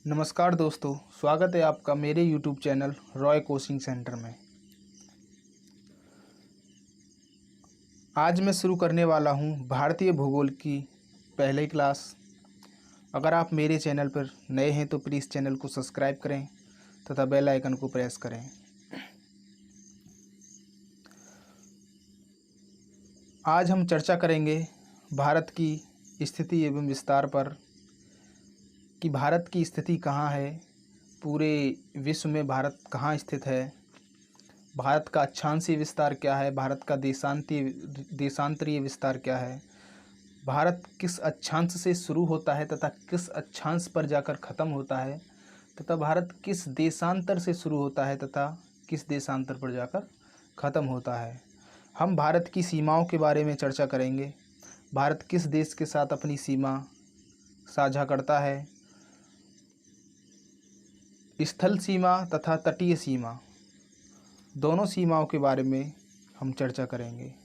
नमस्कार दोस्तों, स्वागत है आपका मेरे YouTube channel Roy coaching centre में। आज मैं शुरू करने वाला हूं भारतीय भूगोल की पहली क्लास। अगर आप मेरे चैनल पर नए हैं तो प्लीज़ चैनल को सब्सक्राइब करें तथा बेल आइकन को प्रेस करें। आज हम चर्चा करेंगे भारत की स्थिति एवं विस्तार पर कि भारत की स्थिति कहाँ है, पूरे विश्व में भारत कहाँ स्थित है, भारत का अक्षांशीय विस्तार क्या है, भारत का देशांतरीय विस्तार क्या है, भारत किस अक्षांश से शुरू होता है तथा किस अक्षांश पर जाकर ख़त्म होता है, तथा भारत किस देशांतर से शुरू होता है तथा किस देशांतर पर जाकर ख़त्म होता है। हम भारत की सीमाओं के बारे में चर्चा करेंगे। भारत किस देश के साथ अपनी सीमा साझा करता है, स्थल सीमा तथा तटीय सीमा, दोनों सीमाओं के बारे में हम चर्चा करेंगे।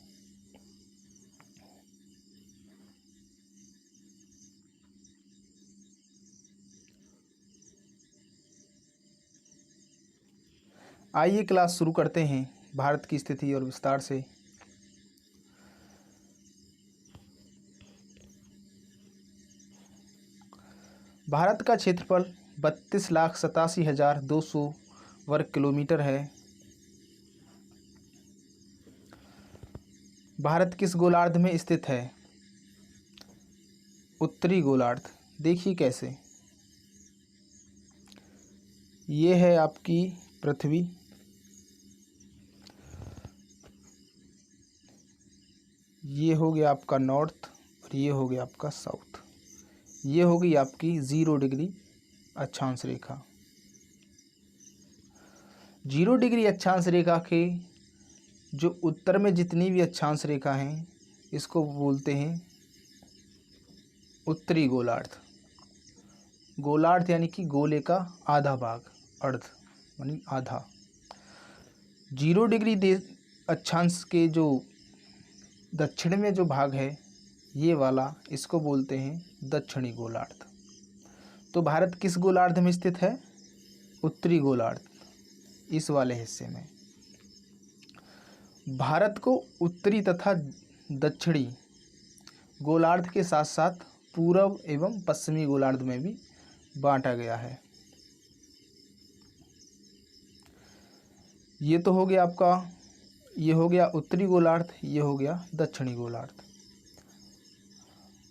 आइए क्लास शुरू करते हैं भारत की स्थिति और विस्तार से। भारत का क्षेत्रफल 32,87,200 वर्ग किलोमीटर है। भारत किस गोलार्ध में स्थित है? उत्तरी गोलार्ध। देखिए कैसे, ये है आपकी पृथ्वी, ये हो गया आपका नॉर्थ और ये हो गया आपका साउथ। ये हो गई आपकी 0 डिग्री अक्षांश रेखा। 0 डिग्री अक्षांश रेखा के जो उत्तर में जितनी भी अक्षांश रेखा हैं इसको बोलते हैं उत्तरी गोलार्ध। गोलार्ध यानी कि गोले का आधा भाग, अर्ध यानी आधा। 0 डिग्री अक्षांश के जो दक्षिण में जो भाग है ये वाला, इसको बोलते हैं दक्षिणी गोलार्ध। तो भारत किस गोलार्ध में स्थित है? उत्तरी गोलार्ध, इस वाले हिस्से में। भारत को उत्तरी तथा दक्षिणी गोलार्ध के साथ साथ पूर्व एवं पश्चिमी गोलार्ध में भी बांटा गया है। ये तो हो गया आपका, ये हो गया उत्तरी गोलार्ध, ये हो गया दक्षिणी गोलार्ध।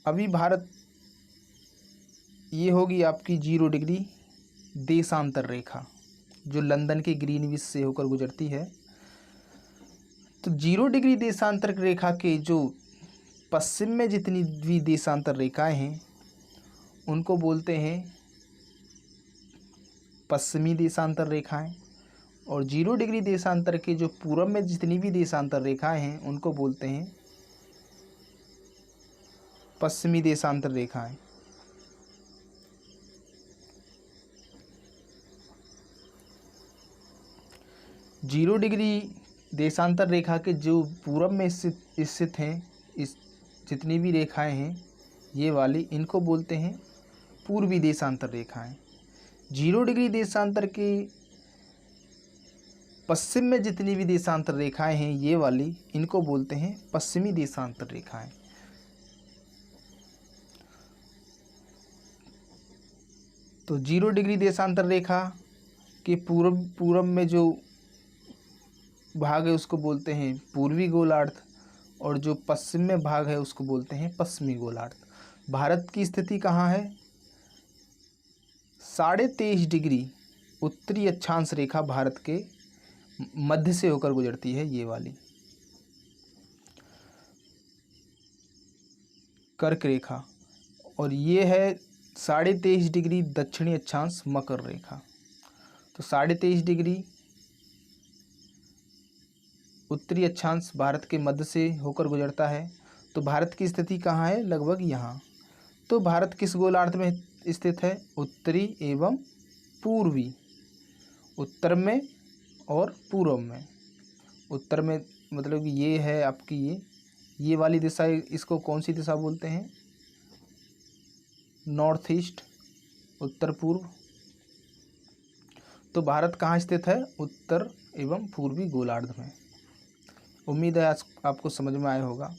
अभी भारत, ये होगी आपकी 0 डिग्री देशांतर रेखा जो लंदन के ग्रीनविच से होकर गुजरती है। तो 0 डिग्री देशांतर रेखा के जो पश्चिम में जितनी भी देशांतर रेखाएं हैं उनको बोलते हैं पश्चिमी देशांतर रेखाएं, और 0 डिग्री देशांतर के जो पूर्व में जितनी भी देशांतर रेखाएं हैं उनको बोलते हैं पश्चिमी देशांतर रेखाएं। जीरो डिग्री देशांतर रेखा के जो पूर्व में स्थित हैं, इस जितनी भी रेखाएं हैं ये वाली, इनको बोलते हैं पूर्वी देशांतर रेखाएं। 0 डिग्री देशांतर के पश्चिम में जितनी भी देशांतर रेखाएं हैं ये वाली, इनको बोलते हैं पश्चिमी देशांतर रेखाएं। तो 0 डिग्री देशांतर रेखा के पूर्व में जो भाग है उसको बोलते हैं पूर्वी गोलार्ध, और जो पश्चिम में भाग है उसको बोलते हैं पश्चिमी गोलार्ध। भारत की स्थिति कहाँ है? 23.5 डिग्री उत्तरी अक्षांश रेखा भारत के मध्य से होकर गुजरती है, ये वाली कर्क रेखा, और ये है 23.5 डिग्री दक्षिणी अक्षांश मकर रेखा। तो 23.5 डिग्री उत्तरी अक्षांश भारत के मध्य से होकर गुजरता है। तो भारत की स्थिति कहाँ है? लगभग यहाँ। तो भारत किस गोलार्ध में स्थित है? उत्तरी एवं पूर्वी, उत्तर में और पूर्व में। उत्तर में मतलब ये है आपकी ये वाली दिशा, इसको कौन सी दिशा बोलते हैं? नॉर्थ ईस्ट, उत्तर पूर्व, तो भारत कहाँ स्थित है? उत्तर एवं पूर्वी गोलार्ध में। उम्मीद है आज आपको समझ में आया होगा।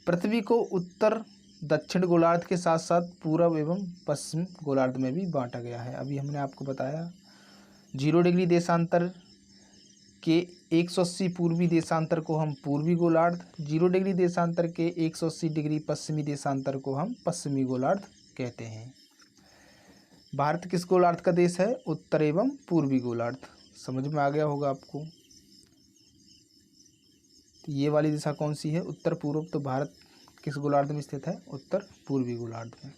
पृथ्वी को उत्तर दक्षिण गोलार्ध के साथ साथ पूर्व एवं पश्चिम गोलार्ध में भी बांटा गया है। अभी हमने आपको बताया 0 डिग्री देशांतर के 180 पूर्वी देशांतर को हम पूर्वी गोलार्ध, 0 डिग्री देशांतर के 180 डिग्री पश्चिमी देशांतर को हम पश्चिमी गोलार्ध कहते हैं। भारत किस गोलार्ध का देश है? उत्तर एवं पूर्वी गोलार्ध। समझ में आ गया होगा आपको। तो ये वाली दिशा कौन सी है? उत्तर पूर्व। तो भारत किस गोलार्ध में स्थित है? उत्तर पूर्वी गोलार्ध में।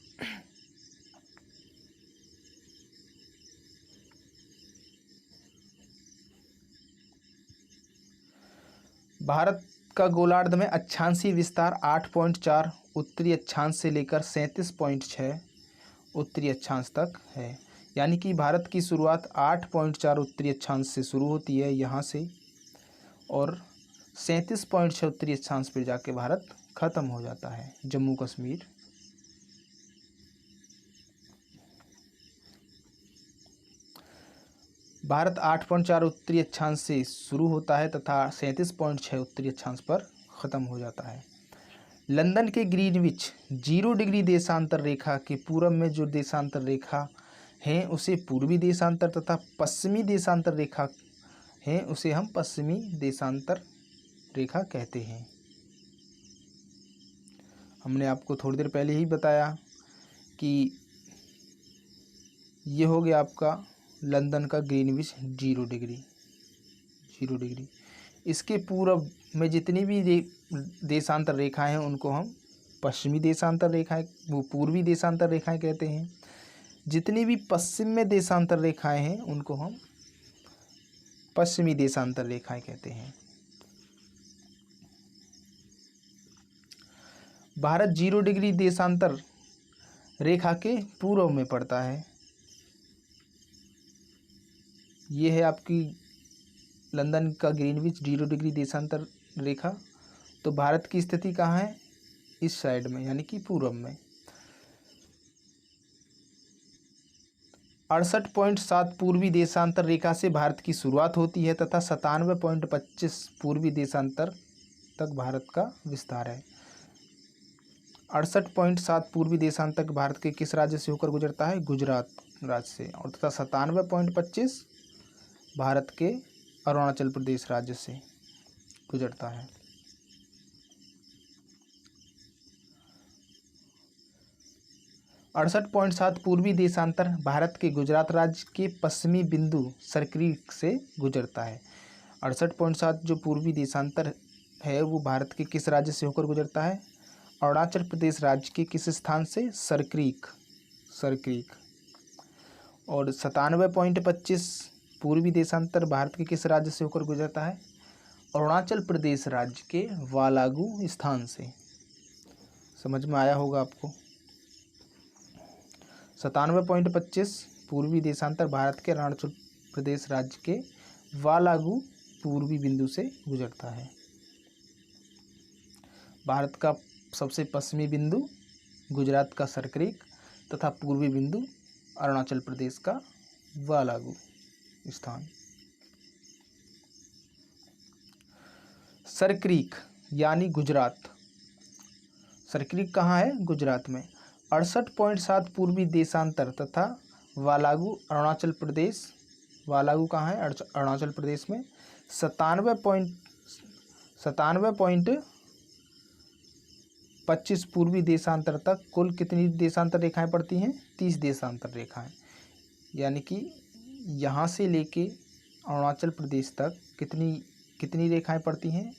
भारत का गोलार्ध में अक्षांशीय विस्तार 8.4 उत्तरी अक्षांश से लेकर 37.6 उत्तरी अक्षांश तक है। यानी कि भारत की शुरुआत 8.4 उत्तरी अक्षांश से शुरू होती है यहाँ से, और 37.6 उत्तरी अक्षांश पर जाके भारत ख़त्म हो जाता है, जम्मू कश्मीर। भारत 8.4 उत्तरी अक्षांश से शुरू होता है तथा 37.6 उत्तरी अक्षांश पर ख़त्म हो जाता है। लंदन के ग्रीनविच 0 डिग्री देशांतर रेखा के पूर्व में जो देशांतर रेखा है उसे पूर्वी देशांतर तथा पश्चिमी देशांतर रेखा है उसे हम पश्चिमी देशांतर रेखा कहते हैं। हमने आपको थोड़ी देर पहले ही बताया कि ये हो गया आपका लंदन का ग्रीनविच 0 डिग्री। इसके पूर्व में जितनी भी देशांतर रेखाएं हैं उनको हम पश्चिमी देशांतर रेखाएं, वो पूर्वी देशांतर रेखाएं कहते हैं। जितनी भी पश्चिम में देशांतर रेखाएं हैं उनको हम पश्चिमी देशांतर रेखाएं कहते हैं। भारत 0 डिग्री देशांतर रेखा के पूर्व में पड़ता है। ये है आपकी लंदन का ग्रीनविच 0 डिग्री देशांतर रेखा। तो भारत की स्थिति कहाँ है? इस साइड में, यानी कि पूर्व में। 68.7 पूर्वी देशांतर रेखा से भारत की शुरुआत होती है तथा 97.25 पूर्वी देशांतर तक भारत का विस्तार है। 68.7 पूर्वी देशांतर भारत के किस राज्य से होकर गुजरता है? गुजरात राज्य से। और तथा 97.25 भारत के अरुणाचल प्रदेश राज्य से गुजरता है। 68.7 पूर्वी देशांतर भारत के गुजरात राज्य के पश्चिमी बिंदु सरक्रीक से गुजरता है। 68.7 जो पूर्वी देशांतर है वो भारत के किस राज्य से होकर गुजरता है? अरुणाचल प्रदेश राज्य के किस स्थान से? सरक्रीक। और 97.25 पूर्वी देशांतर भारत के किस राज्य से होकर गुजरता है? अरुणाचल प्रदेश राज्य के वालागू स्थान से। समझ में आया होगा आपको। 97.25 पूर्वी देशांतर भारत के अरुणाचल प्रदेश राज्य के वालागू पूर्वी बिंदु से गुजरता है। भारत का सबसे पश्चिमी बिंदु गुजरात का सरक्रीक तथा पूर्वी बिंदु अरुणाचल प्रदेश का वालागू स्थान। सरक्रीक यानी गुजरात। सरक्रीक कहाँ है? गुजरात में। 68.7 पूर्वी देशांतर तथा वालागू अरुणाचल प्रदेश। वालागू कहाँ है? अरुणाचल प्रदेश में। 97.25 पूर्वी देशांतर तक कुल कितनी देशांतर रेखाएं पड़ती हैं? 30 देशांतर रेखाएं। यानी कि यहाँ से लेके अरुणाचल प्रदेश तक कितनी रेखाएं पड़ती हैं?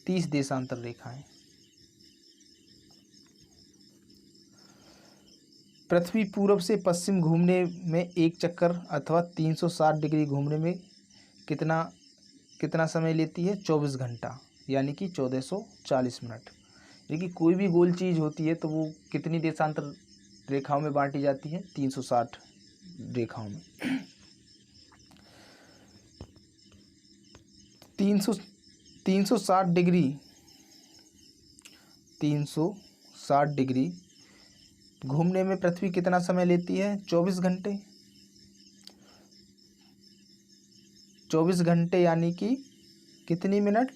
30 देशांतर रेखाएं। पृथ्वी पूर्व से पश्चिम घूमने में एक चक्कर अथवा 360 डिग्री घूमने में कितना समय लेती है? 24 घंटा, यानी कि 1440 मिनट। यानी कि कोई भी गोल चीज़ होती है तो वो कितनी देशांतर रेखाओं में बांटी जाती है? 360 रेखाओं में। 360 डिग्री घूमने में पृथ्वी कितना समय लेती है? 24 घंटे। 24 घंटे यानी कि कितनी मिनट?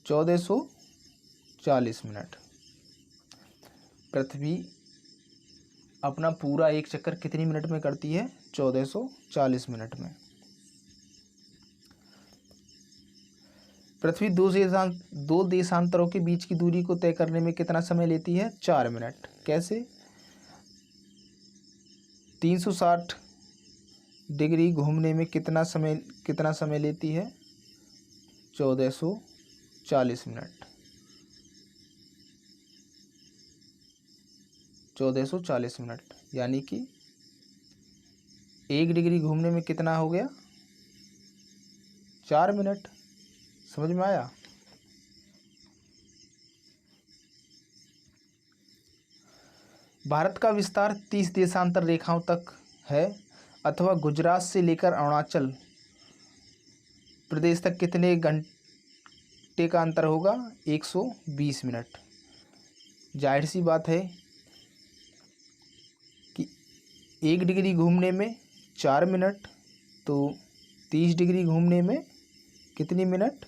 1440 मिनट। पृथ्वी अपना पूरा एक चक्कर कितनी मिनट में करती है? 1440 मिनट में। पृथ्वी दो देशांतरों के बीच की दूरी को तय करने में कितना समय लेती है? 4 मिनट। कैसे? 360 डिग्री घूमने में कितना समय लेती है? 1440 मिनट। 1440 मिनट यानी कि 1 डिग्री घूमने में कितना हो गया? 4 मिनट। समझ में आया? भारत का विस्तार 30 देशांतर रेखाओं तक है, अथवा गुजरात से लेकर अरुणाचल प्रदेश तक कितने घंटे का अंतर होगा? 120 मिनट। जाहिर सी बात है कि 1 डिग्री घूमने में 4 मिनट, तो 30 डिग्री घूमने में कितनी मिनट?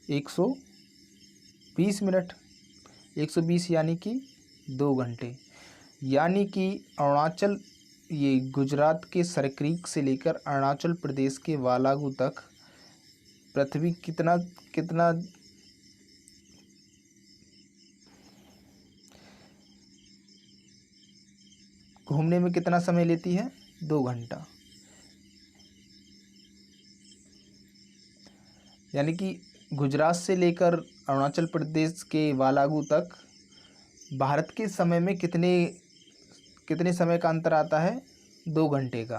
120 मिनट। 120 यानी कि 2 घंटे। यानी कि ये गुजरात के सरक्रीक से लेकर अरुणाचल प्रदेश के वालागू तक पृथ्वी कितना घूमने में कितना समय लेती है? 2 घंटा। यानी कि गुजरात से लेकर अरुणाचल प्रदेश के वालागू तक भारत के समय में कितने समय का अंतर आता है? 2 घंटे का।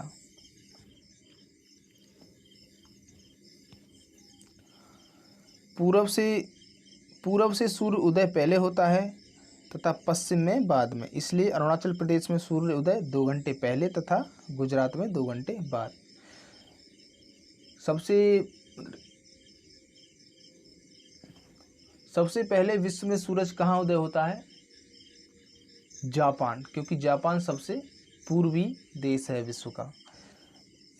पूर्व से सूर्य उदय पहले होता है तथा पश्चिम में बाद में, इसलिए अरुणाचल प्रदेश में सूर्य उदय 2 घंटे पहले तथा गुजरात में 2 घंटे बाद। सबसे पहले विश्व में सूरज कहाँ उदय होता है? जापान, क्योंकि जापान सबसे पूर्वी देश है विश्व का,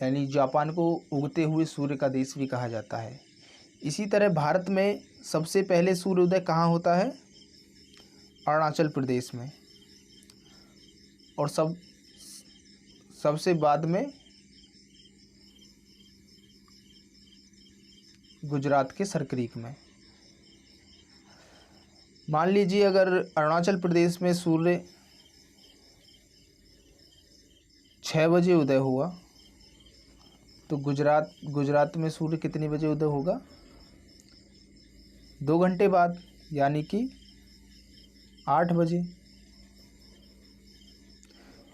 यानी जापान को उगते हुए सूर्य का देश भी कहा जाता है। इसी तरह भारत में सबसे पहले सूर्योदय कहाँ होता है? अरुणाचल प्रदेश में, और सबसे बाद में गुजरात के सरक्रीक में। मान लीजिए अगर अरुणाचल प्रदेश में सूर्य 6 बजे उदय हुआ, तो गुजरात में सूर्य कितने बजे उदय होगा? 2 घंटे बाद, यानी कि 8 बजे।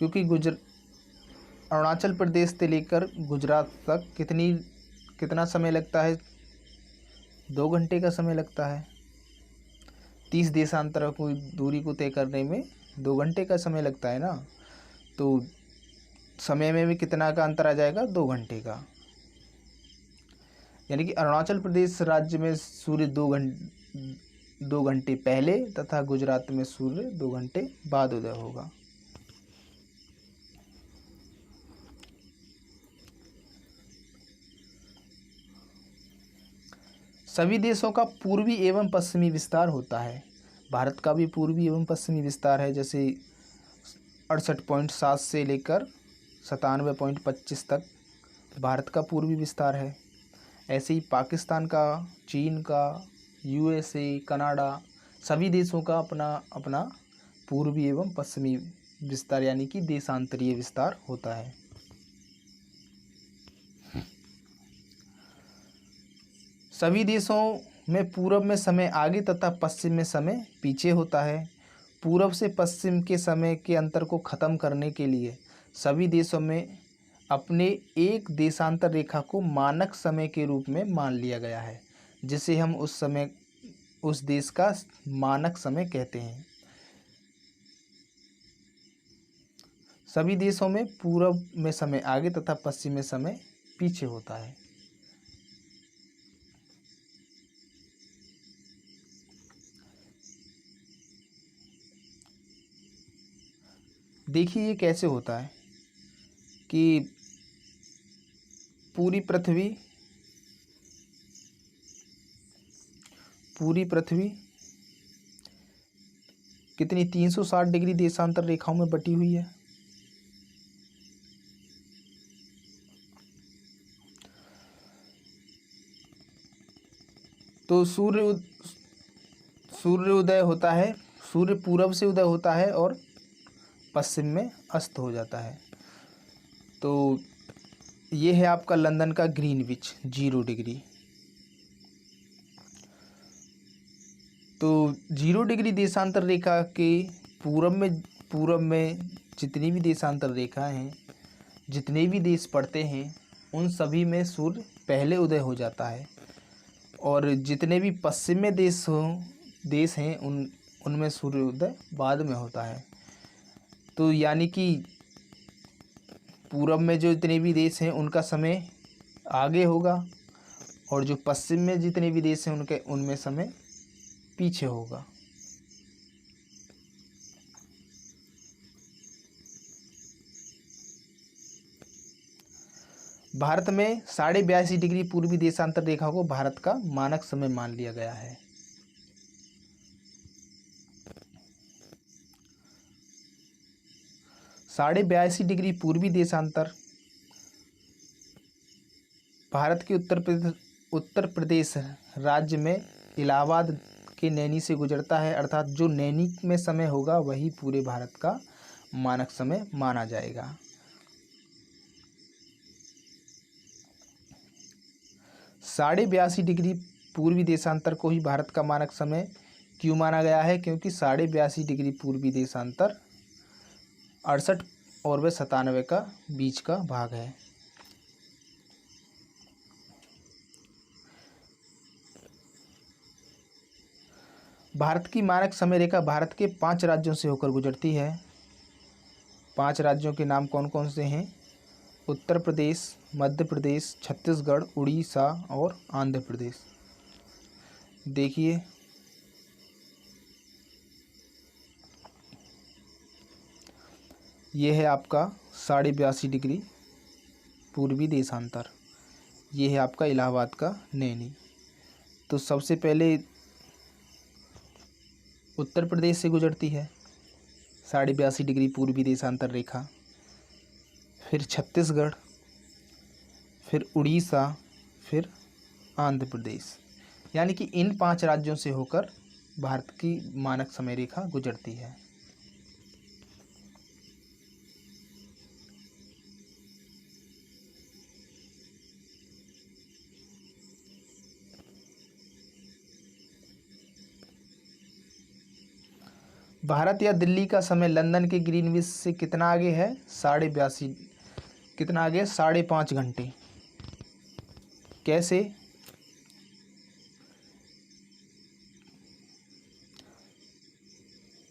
क्योंकि अरुणाचल प्रदेश से लेकर गुजरात तक कितना समय लगता है? 2 घंटे का समय लगता है। 30 देशांतर को दूरी को तय करने में 2 घंटे का समय लगता है ना, तो समय में भी कितना का अंतर आ जाएगा? 2 घंटे का। यानी कि अरुणाचल प्रदेश राज्य में सूर्य 2 घंटे पहले तथा गुजरात में सूर्य 2 घंटे बाद उदय होगा। सभी देशों का पूर्वी एवं पश्चिमी विस्तार होता है। भारत का भी पूर्वी एवं पश्चिमी विस्तार है, जैसे 68.7 से लेकर 97.25 तक भारत का पूर्वी विस्तार है। ऐसे ही पाकिस्तान का, चीन का, USA, कनाडा, सभी देशों का अपना अपना पूर्वी एवं पश्चिमी विस्तार यानी कि देशांतरीय विस्तार होता है। सभी देशों में पूर्व में समय आगे तथा पश्चिम में समय पीछे होता है। पूर्व से पश्चिम के समय के अंतर को खत्म करने के लिए सभी देशों में अपने एक देशांतर रेखा को मानक समय के रूप में मान लिया गया है, जिसे हम उस देश का मानक समय कहते हैं। सभी देशों में पूर्व में समय आगे तथा पश्चिम में समय पीछे होता है। देखिए ये कैसे होता है कि पूरी पृथ्वी कितनी 360 डिग्री देशांतर रेखाओं में बटी हुई है। तो सूर्योदय होता है, सूर्य पूरब से उदय होता है और पश्चिम में अस्त हो जाता है। तो ये है आपका लंदन का ग्रीनविच 0 डिग्री। तो 0 डिग्री देशांतर रेखा के पूरब में जितनी भी देशांतर रेखाएं हैं, जितने भी देश पड़ते हैं, उन सभी में सूर्य पहले उदय हो जाता है और जितने भी पश्चिम में देश हैं उनमें सूर्योदय बाद में होता है। तो यानी कि पूरब में जो जितने भी देश हैं उनका समय आगे होगा और जो पश्चिम में जितने भी देश हैं उनमें समय पीछे होगा। भारत में 82.5 डिग्री पूर्वी देशांतर रेखा को भारत का मानक समय मान लिया गया है। साढ़े 82 डिग्री पूर्वी देशांतर भारत के उत्तर प्रदेश राज्य में इलाहाबाद के नैनी से गुजरता है, अर्थात जो नैनी में समय होगा वही पूरे भारत का मानक समय माना जाएगा। साढ़े 82 डिग्री पूर्वी देशांतर को ही भारत का मानक समय क्यों माना गया है? क्योंकि 82.5 डिग्री पूर्वी देशांतर 68 और वह 97 का बीच का भाग है। भारत की मानक समय रेखा भारत के 5 राज्यों से होकर गुजरती है। 5 राज्यों के नाम कौन कौन से हैं? उत्तर प्रदेश, मध्य प्रदेश, छत्तीसगढ़, उड़ीसा और आंध्र प्रदेश। देखिए, ये है आपका 82.5 डिग्री पूर्वी देशांतर, ये है आपका इलाहाबाद का नैनी। तो सबसे पहले उत्तर प्रदेश से गुजरती है 82.5 डिग्री पूर्वी देशांतर रेखा, फिर छत्तीसगढ़, फिर उड़ीसा, फिर आंध्र प्रदेश। यानी कि इन 5 राज्यों से होकर भारत की मानक समय रेखा गुजरती है। भारत या दिल्ली का समय लंदन के ग्रीनविच से कितना आगे है? 82.5। कितना आगे? 5.5 घंटे। कैसे?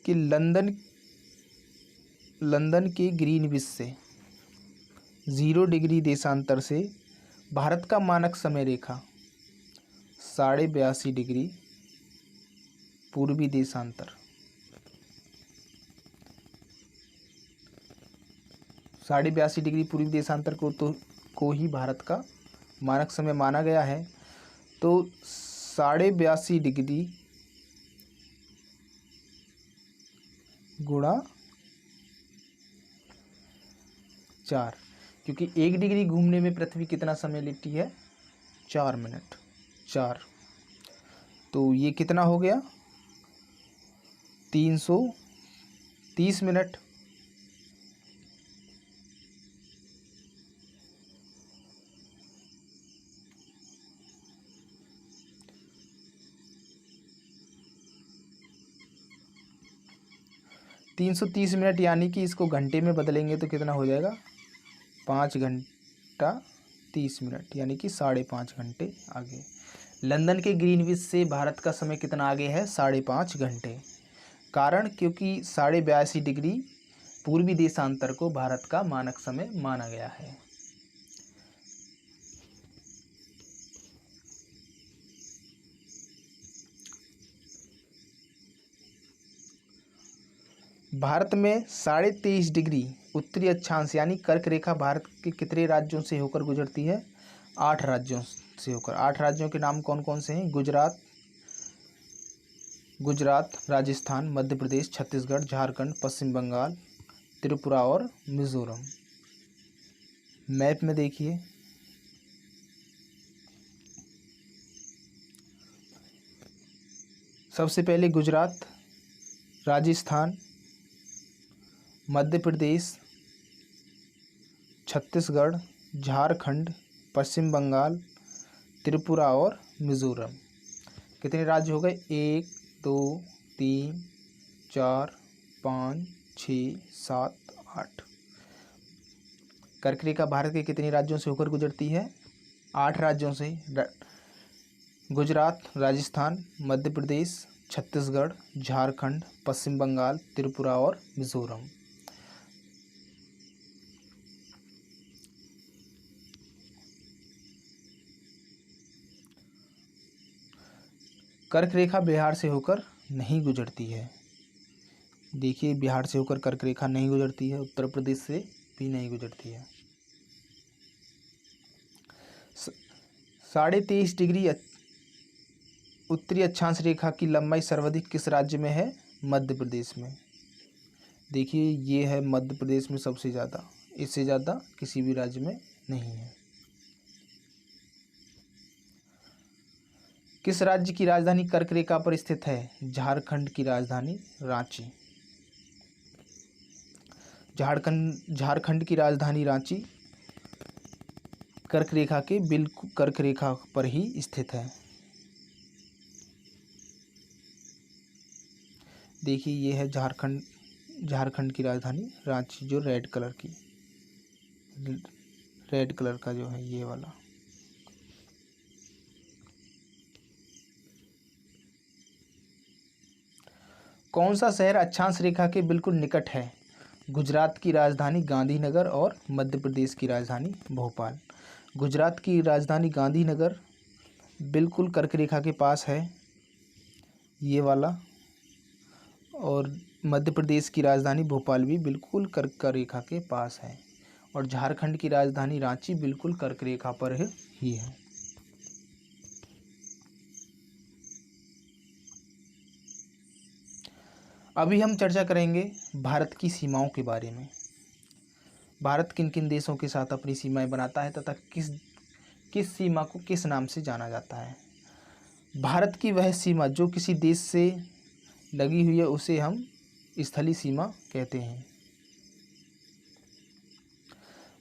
कि लंदन के ग्रीनविच से 0 डिग्री देशांतर से भारत का मानक समय रेखा 82.5 डिग्री पूर्वी देशांतर 82.5 डिग्री पूर्वी देशांतर को ही भारत का मानक समय माना गया है। तो 82.5 डिग्री गुणा 4, क्योंकि 1 डिग्री घूमने में पृथ्वी कितना समय लेती है? 4 मिनट। 4, तो ये कितना हो गया? 330 मिनट। तीन सौ 30 मिनट, यानी कि इसको घंटे में बदलेंगे तो कितना हो जाएगा? 5 घंटा 30 मिनट, यानी कि 5.5 घंटे आगे। लंदन के ग्रीनविच से भारत का समय कितना आगे है? 5.5 घंटे। कारण क्योंकि 82.5 डिग्री पूर्वी देशांतर को भारत का मानक समय माना गया है। भारत में 23.5 डिग्री उत्तरी अक्षांश यानी कर्क रेखा भारत के कितने राज्यों से होकर गुजरती है? 8 राज्यों से होकर। 8 राज्यों के नाम कौन कौन से हैं? गुजरात, राजस्थान, मध्य प्रदेश, छत्तीसगढ़, झारखंड, पश्चिम बंगाल, त्रिपुरा और मिजोरम। मैप में देखिए, सबसे पहले गुजरात, राजस्थान, मध्य प्रदेश, छत्तीसगढ़, झारखंड, पश्चिम बंगाल, त्रिपुरा और मिजोरम। कितने राज्य हो गए? 1 2 3 4 5 6 7 8। कर्क रेखा भारत के कितने राज्यों से होकर गुजरती है? 8 राज्यों से। गुजरात, राजस्थान, मध्य प्रदेश, छत्तीसगढ़, झारखंड, पश्चिम बंगाल, त्रिपुरा और मिजोरम। कर्क रेखा बिहार से होकर नहीं गुजरती है। देखिए, बिहार से होकर कर्क रेखा नहीं गुजरती है, उत्तर प्रदेश से भी नहीं गुजरती है। 23.5 डिग्री उत्तरी अक्षांश रेखा की लंबाई सर्वाधिक किस राज्य में है? मध्य प्रदेश में। देखिए, ये है मध्य प्रदेश में सबसे ज़्यादा, इससे ज़्यादा किसी भी राज्य में नहीं है। किस राज्य की राजधानी कर्क रेखा पर स्थित है? झारखंड की राजधानी रांची। झारखंड की राजधानी रांची कर्क रेखा के बिल्कुल कर्क रेखा पर ही स्थित है। देखिए, ये है झारखंड की राजधानी रांची, जो रेड कलर का जो है ये वाला। कौन सा शहर अक्षांश रेखा के बिल्कुल निकट है? गुजरात की राजधानी गांधीनगर और मध्य प्रदेश की राजधानी भोपाल। गुजरात की राजधानी गांधीनगर बिल्कुल कर्क रेखा के पास है, ये वाला, और मध्य प्रदेश की राजधानी भोपाल भी बिल्कुल कर्क रेखा के पास है, और झारखंड की राजधानी रांची बिल्कुल कर्क रेखा पर ही है। अभी हम चर्चा करेंगे भारत की सीमाओं के बारे में। भारत किन किन देशों के साथ अपनी सीमाएं बनाता है तथा किस सीमा को किस नाम से जाना जाता है। भारत की वह सीमा जो किसी देश से लगी हुई है उसे हम स्थलीय सीमा कहते हैं।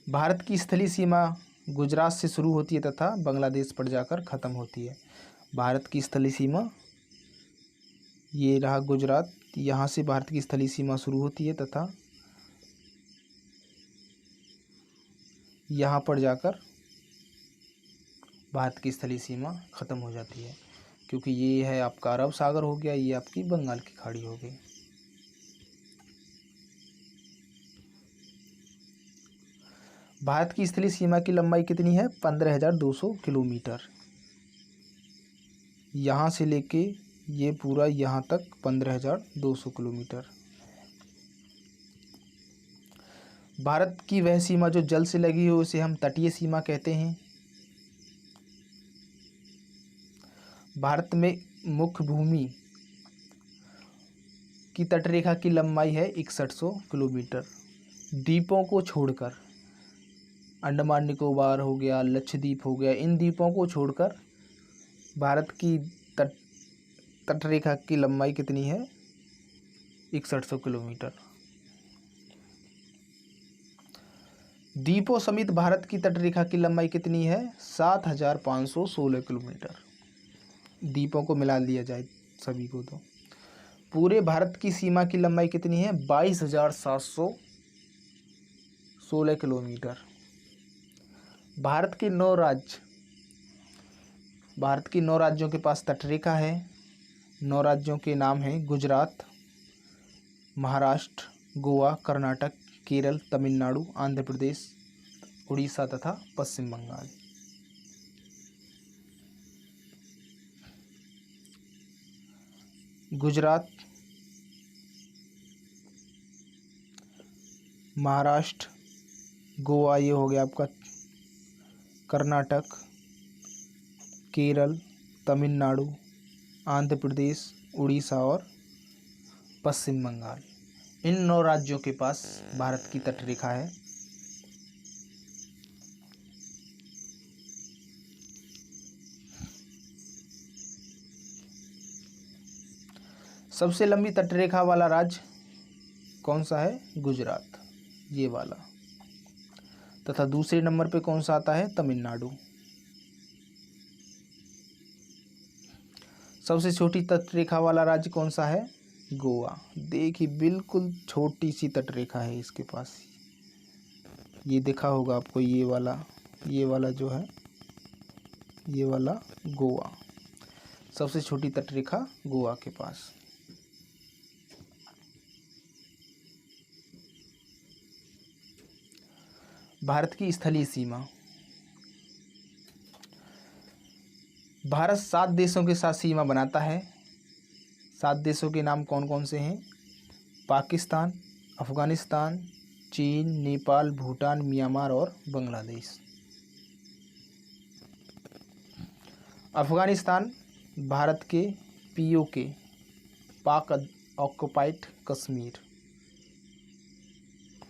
भारत की स्थलीय सीमा गुजरात से शुरू होती है तथा बांग्लादेश पर जाकर ख़त्म होती है। भारत की स्थलीय सीमा ये रहा गुजरात, यहाँ से भारत की स्थलीय सीमा शुरू होती है तथा यहाँ पर जाकर भारत की स्थलीय सीमा ख़त्म हो जाती है, क्योंकि ये है आपका अरब सागर हो गया, ये आपकी बंगाल की खाड़ी हो गई। भारत की स्थलीय सीमा की लंबाई कितनी है? 15,200 किलोमीटर। यहाँ से लेके ये पूरा यहाँ तक 15,200 किलोमीटर। भारत की वह सीमा जो जल से लगी हो उसे हम तटीय सीमा कहते हैं। भारत में मुख्य भूमि की तटरेखा की लंबाई है 6100 किलोमीटर। द्वीपों को छोड़कर, अंडमान निकोबार हो गया, लक्षद्वीप हो गया, इन द्वीपों को छोड़कर भारत की तटरेखा की लंबाई कितनी है? 6100 किलोमीटर। द्वीपों समेत भारत की तटरेखा की लंबाई कितनी है? 7516 किलोमीटर। द्वीपों को मिला लिया जाए सभी को तो पूरे भारत की सीमा की लंबाई कितनी है? 22,716 किलोमीटर। भारत के 9 राज्यों के पास तटरेखा है। 9 राज्यों के नाम हैं गुजरात, महाराष्ट्र, गोवा, कर्नाटक, केरल, तमिलनाडु, आंध्र प्रदेश, उड़ीसा तथा पश्चिम बंगाल। गुजरात, महाराष्ट्र, गोवा ये हो गया आपका, कर्नाटक, केरल, तमिलनाडु, आंध्र प्रदेश, उड़ीसा और पश्चिम बंगाल। इन 9 राज्यों के पास भारत की तटरेखा है। सबसे लंबी तटरेखा वाला राज्य कौन सा है? गुजरात, ये वाला। तथा दूसरे नंबर पे कौन सा आता है? तमिलनाडु। सबसे छोटी तटरेखा वाला राज्य कौन सा है? गोवा। देखिए बिल्कुल छोटी सी तटरेखा है इसके पास। ये दिखा होगा आपको, ये वाला जो है, ये वाला गोवा। सबसे छोटी तटरेखा गोवा के पास। भारत की स्थलीय सीमा। भारत 7 देशों के साथ सीमा बनाता है। 7 देशों के नाम कौन कौन से हैं? पाकिस्तान, अफगानिस्तान, चीन, नेपाल, भूटान, म्यांमार और बांग्लादेश। अफगानिस्तान भारत के POK, पाक ऑक्युपाइड कश्मीर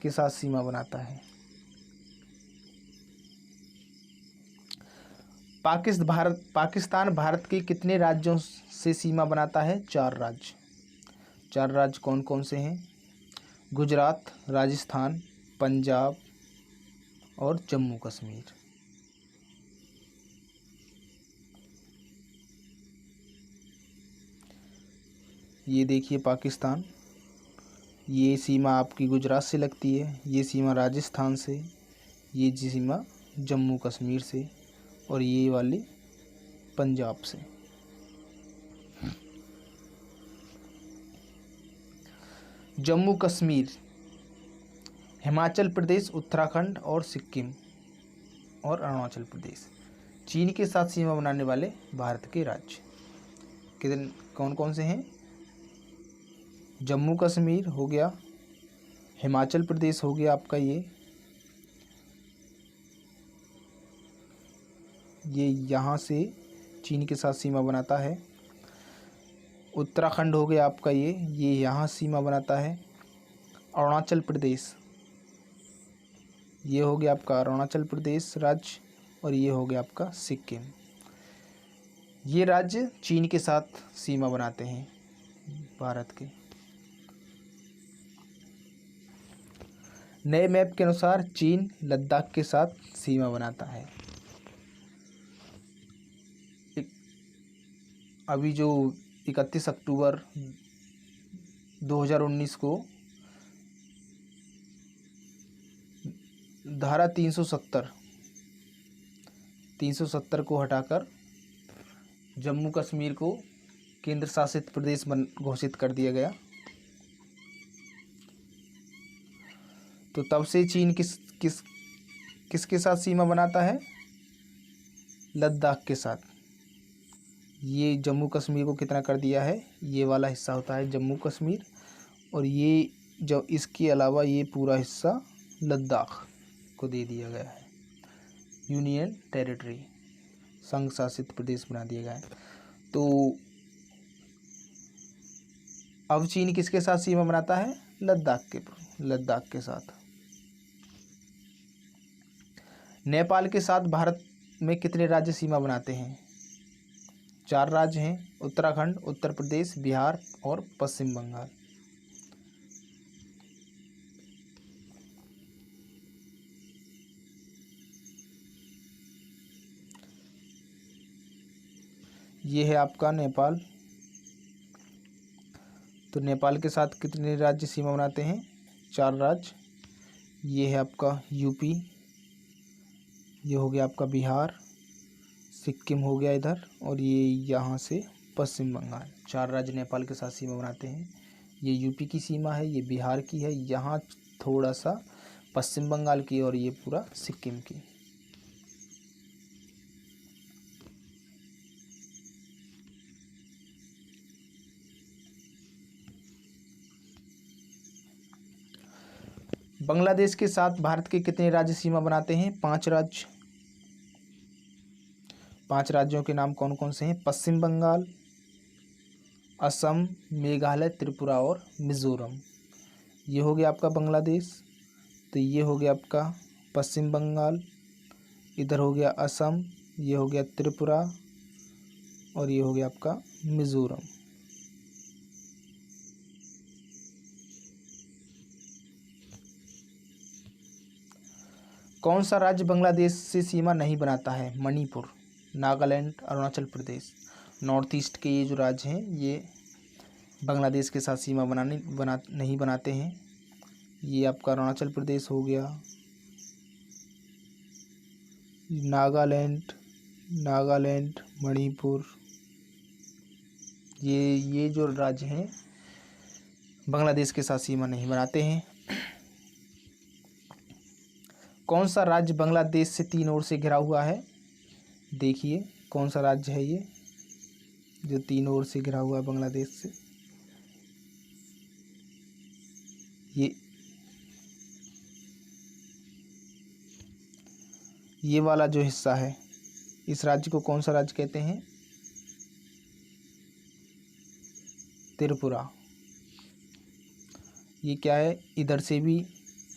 के साथ सीमा बनाता है। पाकिस्तान भारत के कितने राज्यों से सीमा बनाता है? 4 राज्य। 4 राज्य कौन कौन से हैं? गुजरात, राजस्थान, पंजाब और जम्मू कश्मीर। ये देखिए पाकिस्तान, ये सीमा आपकी गुजरात से लगती है, ये सीमा राजस्थान से, ये सीमा जम्मू कश्मीर से और ये वाली पंजाब से। जम्मू कश्मीर, हिमाचल प्रदेश, उत्तराखंड और सिक्किम और अरुणाचल प्रदेश चीन के साथ सीमा बनाने वाले भारत के राज्य कितने कौन कौन से हैं? जम्मू कश्मीर हो गया, हिमाचल प्रदेश हो गया आपका, ये यहाँ से चीन के साथ सीमा बनाता है। उत्तराखंड हो गया आपका, ये यहाँ सीमा बनाता है। अरुणाचल प्रदेश, ये हो गया आपका अरुणाचल प्रदेश राज्य और ये हो गया आपका सिक्किम। ये राज्य चीन के साथ सीमा बनाते हैं भारत के। नए मैप के अनुसार चीन लद्दाख के साथ सीमा बनाता है। अभी जो 31 अक्टूबर 2019 को धारा 370 को हटाकर जम्मू कश्मीर को केंद्र शासित प्रदेश घोषित कर दिया गया। तो तब से चीन किसके साथ सीमा बनाता है? लद्दाख के साथ। ये जम्मू कश्मीर को कितना कर दिया है? ये वाला हिस्सा होता है जम्मू कश्मीर और ये जो इसके अलावा ये पूरा हिस्सा लद्दाख को दे दिया गया है। यूनियन टेरिटरी, संघ शासित प्रदेश बना दिया गया है। तो अब चीन किसके साथ सीमा बनाता है? लद्दाख के साथ। नेपाल के साथ भारत में कितने राज्य सीमा बनाते हैं? 4 राज्य हैं, उत्तराखंड, उत्तर प्रदेश, बिहार और पश्चिम बंगाल। ये है आपका नेपाल। तो नेपाल के साथ कितने राज्य सीमा बनाते हैं? 4 राज्य। ये है आपका यूपी, ये हो गया आपका बिहार, सिक्किम हो गया इधर और ये यहाँ से पश्चिम बंगाल। 4 राज्य नेपाल के साथ सीमा बनाते हैं। ये यूपी की सीमा है, ये बिहार की है, यहाँ थोड़ा सा पश्चिम बंगाल की और ये पूरा सिक्किम की। बांग्लादेश के साथ भारत के कितने राज्य सीमा बनाते हैं? 5 राज्य। 5 राज्यों के नाम कौन कौन से हैं? पश्चिम बंगाल, असम, मेघालय, त्रिपुरा और मिज़ोरम। ये हो गया आपका बांग्लादेश। तो ये हो गया आपका पश्चिम बंगाल, इधर हो गया असम, ये हो गया त्रिपुरा और ये हो गया आपका मिज़ोरम। कौन सा राज्य बांग्लादेश से सीमा नहीं बनाता है? मणिपुर, नागालैंड, अरुणाचल प्रदेश। नॉर्थ ईस्ट के ये जो राज्य हैं ये बांग्लादेश के साथ सीमा नहीं बनाते हैं। ये आपका अरुणाचल प्रदेश हो गया, नागालैंड, मणिपुर, ये जो राज्य हैं बांग्लादेश के साथ सीमा नहीं बनाते हैं। कौन सा राज्य बांग्लादेश से 3 ओर से घिरा हुआ है? देखिए कौन सा राज्य है ये जो 3 ओर से घिरा हुआ है बांग्लादेश से? ये वाला जो हिस्सा है, इस राज्य को कौन सा राज्य कहते हैं? त्रिपुरा। ये क्या है? इधर से भी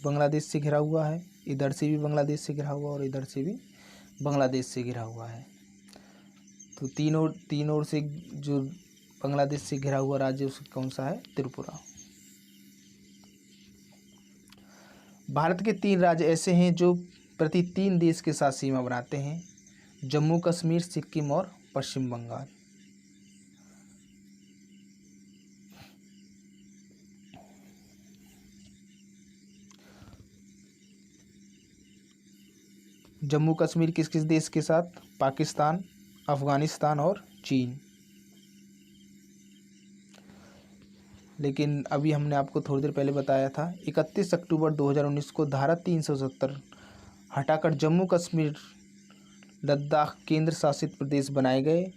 बांग्लादेश से घिरा हुआ है, इधर से भी बांग्लादेश से घिरा हुआ और इधर से भी बांग्लादेश से घिरा हुआ है। तो तीन ओर से जो बांग्लादेश से घिरा हुआ राज्य उसका कौन सा है? त्रिपुरा। भारत के 3 राज्य ऐसे हैं जो प्रति 3 देश के साथ सीमा बनाते हैं: जम्मू कश्मीर, सिक्किम और पश्चिम बंगाल। जम्मू कश्मीर किस किस देश के साथ? पाकिस्तान, अफगानिस्तान और चीन। लेकिन अभी हमने आपको थोड़ी देर पहले बताया था 31 अक्टूबर 2019 को धारा 370 हटाकर जम्मू कश्मीर लद्दाख केंद्र शासित प्रदेश बनाए गए,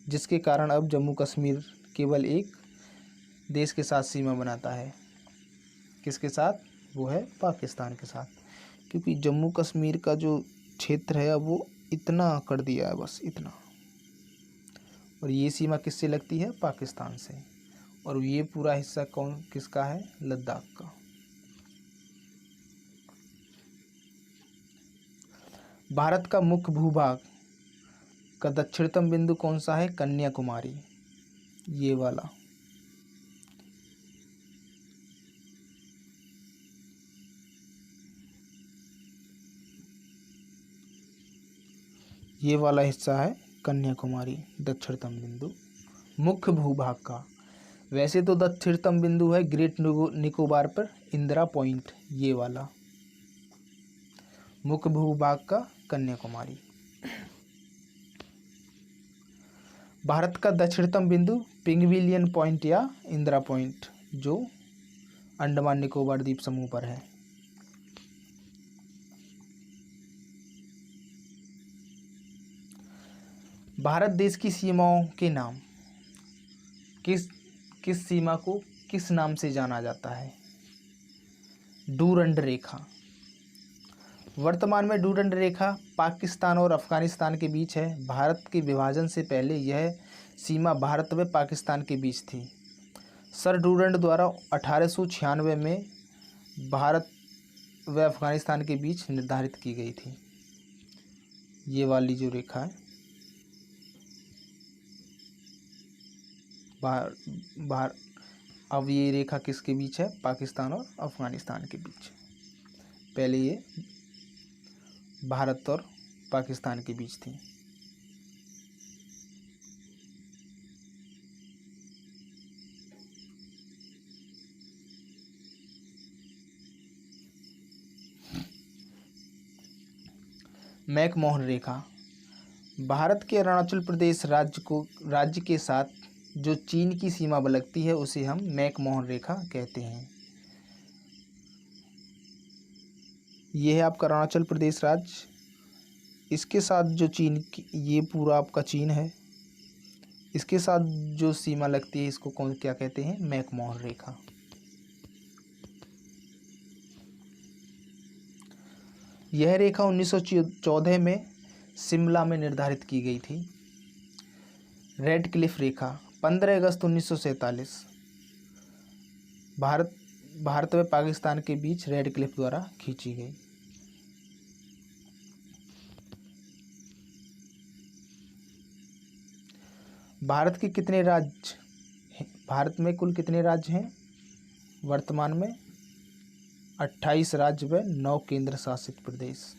जिसके कारण अब जम्मू कश्मीर केवल एक देश के साथ सीमा बनाता है। किसके साथ? वो है पाकिस्तान के साथ, क्योंकि जम्मू कश्मीर का जो क्षेत्र है अब वो इतना कर दिया है, बस इतना। और ये सीमा किससे लगती है? पाकिस्तान से। और ये पूरा हिस्सा किसका है? लद्दाख का। भारत का मुख्य भूभाग का दक्षिणतम बिंदु कौन सा है? कन्याकुमारी, ये वाला। ये वाला हिस्सा है कन्याकुमारी, दक्षिणतम बिंदु मुख्य भूभाग का। वैसे तो दक्षिणतम बिंदु है ग्रेट निकोबार पर इंदिरा पॉइंट, ये वाला। मुख्य भूभाग का कन्याकुमारी। भारत का दक्षिणतम बिंदु पिंगविलियन पॉइंट या इंदिरा पॉइंट, जो अंडमान निकोबार द्वीप समूह पर है। भारत देश की सीमाओं के नाम। किस सीमा को किस नाम से जाना जाता है? डूरंड रेखा। वर्तमान में डूरंड रेखा पाकिस्तान और अफगानिस्तान के बीच है। भारत के विभाजन से पहले यह सीमा भारत व पाकिस्तान के बीच थी। सर डूरंड द्वारा 1896 में भारत व अफगानिस्तान के बीच निर्धारित की गई थी। ये वाली जो रेखा है बाहर अब ये रेखा किसके बीच है? पाकिस्तान और अफगानिस्तान के बीच। पहले ये भारत और पाकिस्तान के बीच थी। मैकमोहन रेखा। भारत के अरुणाचल प्रदेश राज्य के साथ जो चीन की सीमा लगती है उसे हम मैकमोहन रेखा कहते हैं। यह है आपका अरुणाचल प्रदेश राज्य, इसके साथ जो चीन की, ये पूरा आपका चीन है, इसके साथ जो सीमा लगती है इसको क्या कहते हैं? मैकमोहन रेखा। यह रेखा 1914 में शिमला में निर्धारित की गई थी? रेड क्लिफ रेखा 15 अगस्त 1947 भारत व पाकिस्तान के बीच रेड क्लिफ द्वारा खींची गई। भारत के कितने राज्य हैं? भारत में कुल कितने राज्य हैं वर्तमान में? 28 राज्य व 9 केंद्र शासित प्रदेश।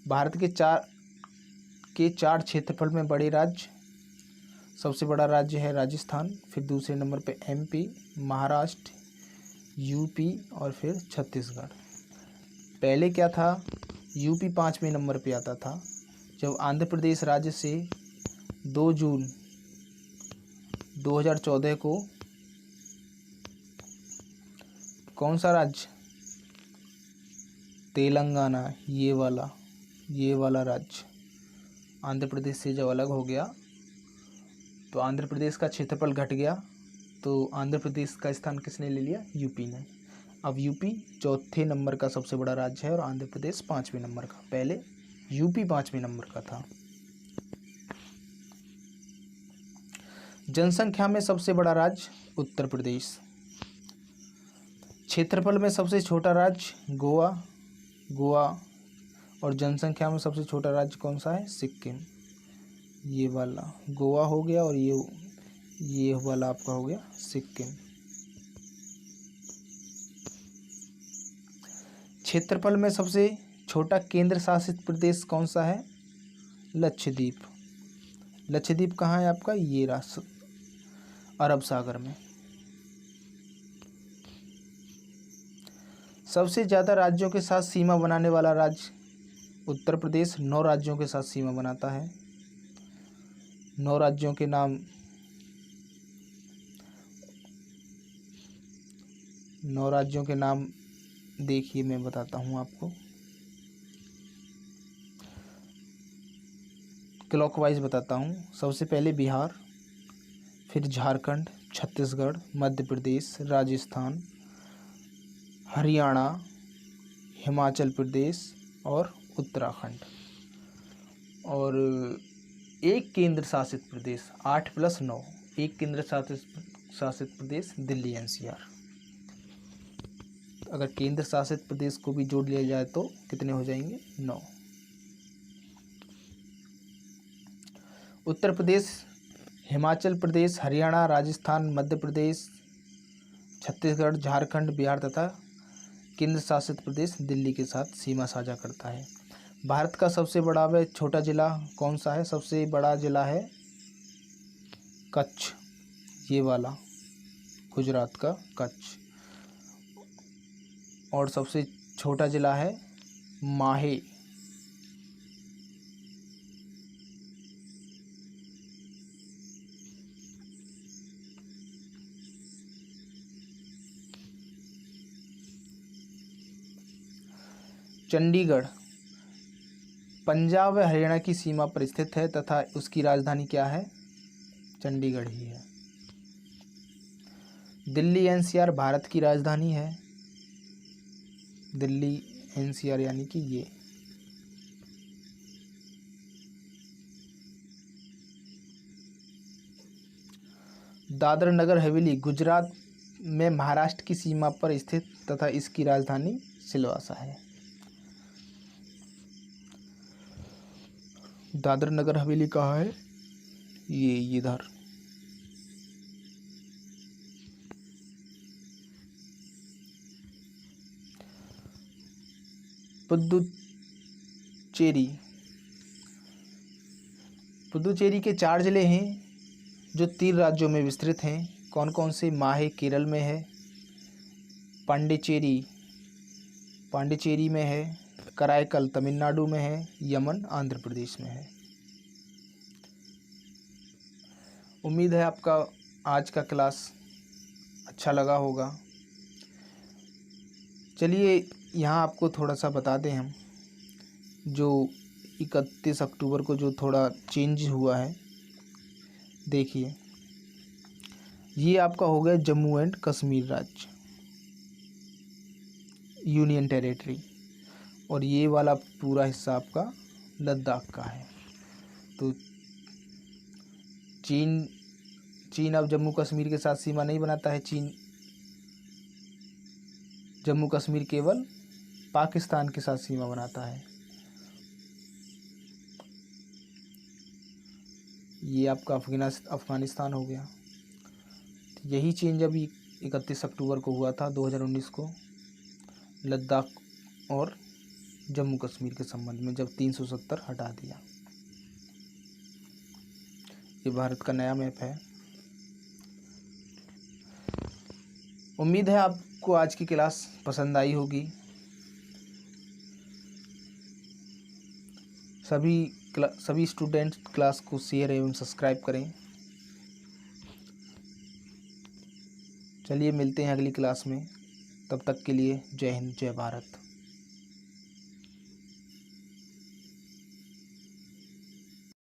भारत के चार क्षेत्रफल में बड़े राज्य। सबसे बड़ा राज्य है राजस्थान, फिर दूसरे नंबर पे एमपी, महाराष्ट्र, यूपी और फिर छत्तीसगढ़। पहले क्या था? यूपी 5वें नंबर पे आता था, जब आंध्र प्रदेश राज्य से 2 जून 2014 को कौन सा राज्य? तेलंगाना, ये वाला राज्य आंध्र प्रदेश से जब अलग हो गया तो आंध्र प्रदेश का क्षेत्रफल घट गया, तो आंध्र प्रदेश का स्थान किसने ले लिया? यूपी ने। अब यूपी चौथे नंबर का सबसे बड़ा राज्य है और आंध्र प्रदेश 5वें नंबर का। पहले यूपी 5वें नंबर का था। जनसंख्या में सबसे बड़ा राज्य उत्तर प्रदेश। क्षेत्रफल में सबसे छोटा राज्य गोवा और जनसंख्या में सबसे छोटा राज्य कौन सा है? सिक्किम। ये वाला गोवा हो गया और ये वाला आपका हो गया सिक्किम। क्षेत्रफल में सबसे छोटा केंद्र शासित प्रदेश कौन सा है? लक्षद्वीप। लक्षद्वीप कहाँ है आपका? ये राष्ट्र अरब सागर में। सबसे ज़्यादा राज्यों के साथ सीमा बनाने वाला राज्य उत्तर प्रदेश 9 राज्यों के साथ सीमा बनाता है। 9 राज्यों के नाम 9 राज्यों के नाम देखिए, मैं बताता हूँ आपको क्लॉकवाइज बताता हूँ। सबसे पहले बिहार, फिर झारखंड, छत्तीसगढ़, मध्य प्रदेश, राजस्थान, हरियाणा, हिमाचल प्रदेश और उत्तराखंड। और एक केंद्र शासित प्रदेश 8 + 9, एक केंद्र शासित प्रदेश दिल्ली एनसीआर। अगर केंद्र शासित प्रदेश को भी जोड़ लिया जाए तो कितने हो जाएंगे? 9। उत्तर प्रदेश, हिमाचल प्रदेश, हरियाणा, राजस्थान, मध्य प्रदेश, छत्तीसगढ़, झारखंड, बिहार तथा केंद्र शासित प्रदेश दिल्ली के साथ सीमा साझा करता है। भारत का सबसे बड़ा व छोटा जिला कौन सा है? सबसे बड़ा जिला है कच्छ, ये वाला गुजरात का कच्छ। और सबसे छोटा जिला है माहे। चंडीगढ़ पंजाब व हरियाणा की सीमा पर स्थित है तथा उसकी राजधानी क्या है? चंडीगढ़ ही है। दिल्ली एनसीआर भारत की राजधानी है। दिल्ली एनसीआर यानी कि ये। दादर नगर हवेली गुजरात में महाराष्ट्र की सीमा पर स्थित तथा इसकी राजधानी सिलवासा है। दादर नगर हवेली कहाँ है? ये इधर। पुदुचेरी के 4 जिले हैं जो 3 राज्यों में विस्तृत हैं। कौन कौन से? माहे केरल में है, पांडिचेरी में है, कराईकल तमिलनाडु में है, यमन आंध्र प्रदेश में है। उम्मीद है आपका आज का क्लास अच्छा लगा होगा। चलिए यहाँ आपको थोड़ा सा बता दें हम, जो 31 अक्टूबर को जो थोड़ा चेंज हुआ है, देखिए ये आपका हो गया जम्मू एंड कश्मीर राज्य, यूनियन टेरिटरी। और ये वाला पूरा हिस्सा आपका लद्दाख का है। तो चीन अब जम्मू कश्मीर के साथ सीमा नहीं बनाता है। चीन जम्मू कश्मीर केवल पाकिस्तान के साथ सीमा बनाता है। ये आपका अफ़गानिस्तान हो गया। यही चेंज अभी 31 अक्टूबर को हुआ था 2019 को, लद्दाख और जम्मू कश्मीर के संबंध में, जब 370 हटा दिया। ये भारत का नया मैप है। उम्मीद है आपको आज की क्लास पसंद आई होगी। सभी स्टूडेंट क्लास को शेयर एवं सब्सक्राइब करें। चलिए मिलते हैं अगली क्लास में। तब तक के लिए जय हिंद, जय भारत।